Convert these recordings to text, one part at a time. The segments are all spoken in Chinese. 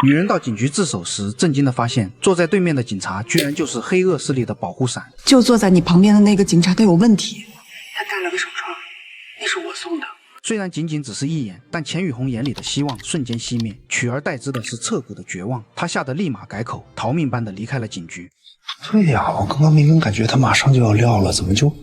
女人到警局自首时，震惊地发现，坐在对面的警察居然就是黑恶势力的保护伞。就坐在你旁边的那个警察都有问题。他带了个手串，那是我送的。虽然仅仅只是一眼，但钱宇红眼里的希望瞬间熄灭，取而代之的是彻骨的绝望。他吓得立马改口，逃命般的离开了警局。对呀，我刚刚明明感觉他马上就要撂了，怎么就……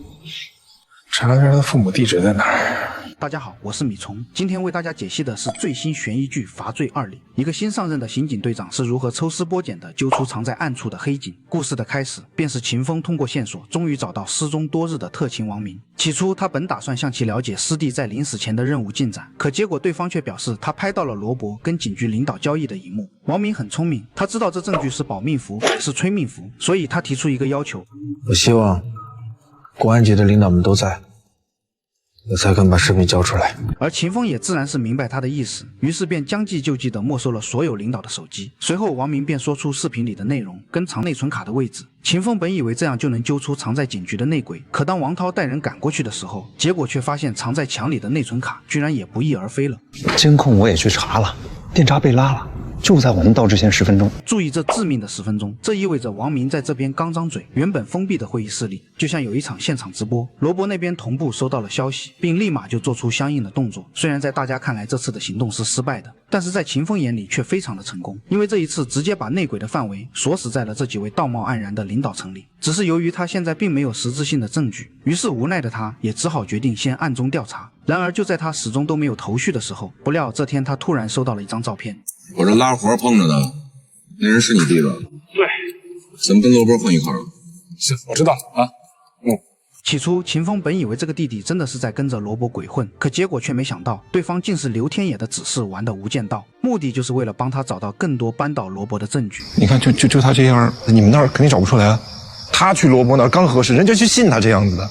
查查他父母地址在哪儿？大家好，我是米虫，今天为大家解析的是最新悬疑剧《罚罪2》里，一个新上任的刑警队长是如何抽丝剥茧的揪出藏在暗处的黑警。故事的开始便是秦风通过线索，终于找到失踪多日的特勤王明。起初他本打算向其了解师弟在临死前的任务进展，可结果对方却表示他拍到了罗伯跟警局领导交易的一幕。王明很聪明，他知道这证据是保命符，也是催命符，所以他提出一个要求：我希望公安局的领导们都在，我才肯把视频交出来。而秦风也自然是明白他的意思，于是便将计就计地没收了所有领导的手机。随后王明便说出视频里的内容跟藏内存卡的位置。秦风本以为这样就能揪出藏在警局的内鬼，可当王涛带人赶过去的时候，结果却发现藏在墙里的内存卡居然也不翼而飞了。监控我也去查了，电闸被拉了，就在我们到之前10分钟。注意这致命的10分钟，这意味着王明在这边刚张嘴，原本封闭的会议室里就像有一场现场直播。罗伯那边同步收到了消息，并立马就做出相应的动作。虽然在大家看来这次的行动是失败的，但是在秦风眼里却非常的成功，因为这一次直接把内鬼的范围锁死在了这几位道貌岸然的领导层里。只是由于他现在并没有实质性的证据，于是无奈的他也只好决定先暗中调查。然而就在他始终都没有头绪的时候，不料这天他突然收到了一张照片。我这拉活碰着的，那人是你弟吧？对，咱们跟罗伯混一块儿。行，我知道了啊。起初秦风本以为这个弟弟真的是在跟着罗伯鬼混，可结果却没想到对方竟是刘天野的指示玩的无间道，目的就是为了帮他找到更多扳倒罗伯的证据。你看，就他这样，你们那儿肯定找不出来啊。他去罗伯那儿刚合适，人家去信他这样子的。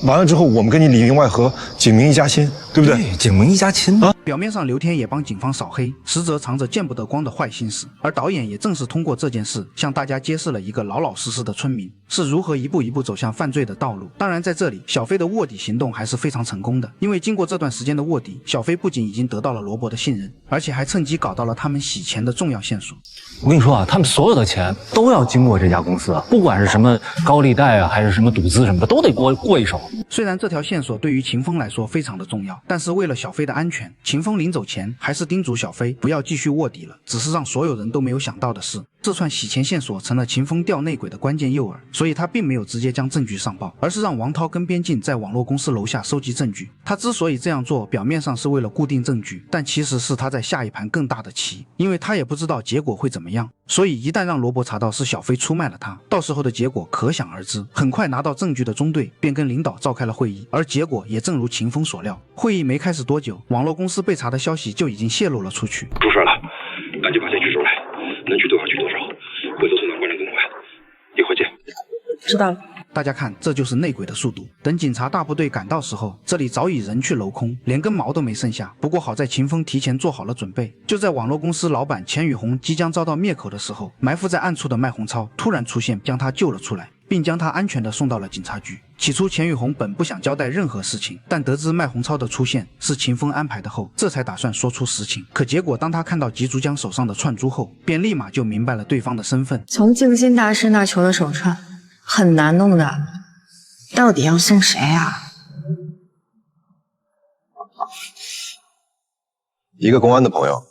完了之后，我们跟你里应外合，警民一家亲，对不对？对，警民一家亲啊！表面上刘天也帮警方扫黑，实则藏着见不得光的坏心思。而导演也正是通过这件事，向大家揭示了一个老老实实的村民是如何一步一步走向犯罪的道路。当然，在这里，小飞的卧底行动还是非常成功的，因为经过这段时间的卧底，小飞不仅已经得到了罗伯的信任，而且还趁机搞到了他们洗钱的重要线索。我跟你说啊，他们所有的钱都要经过这家公司，不管是什么高利贷啊，还是什么赌资什么的，都得过一手。虽然这条线索对于秦风来说非常的重要，但是为了小飞的安全，秦风临走前还是叮嘱小飞不要继续卧底了。只是让所有人都没有想到的是，这串洗钱线索成了秦风钓内鬼的关键诱饵，所以他并没有直接将证据上报，而是让王涛跟边境在网络公司楼下收集证据。他之所以这样做，表面上是为了固定证据，但其实是他在下一盘更大的棋，因为他也不知道结果会怎么样。所以一旦让罗伯查到是小飞出卖了他，到时候的结果可想而知。很快拿到证据的中队便跟领导召开了会议，而结果也正如秦风所料，会议没开始多久，网络公司被查的消息就已经泄露了出去。出事了，赶紧把钱取出来，能取多少取多少，回头送到关长公馆。一会见。知道了。大家看，这就是内鬼的速度。等警察大部队赶到时候，这里早已人去楼空，连根毛都没剩下。不过好在秦风提前做好了准备，就在网络公司老板钱宇红即将遭到灭口的时候，埋伏在暗处的麦洪超突然出现，将他救了出来，并将他安全地送到了警察局。起初钱宇红本不想交代任何事情，但得知麦洪超的出现是秦风安排的后，这才打算说出实情。可结果当他看到吉竹江手上的串珠后，便立马就明白了对方的身份。从静心大师那求的手串很难弄的，到底要送谁啊？一个公安的朋友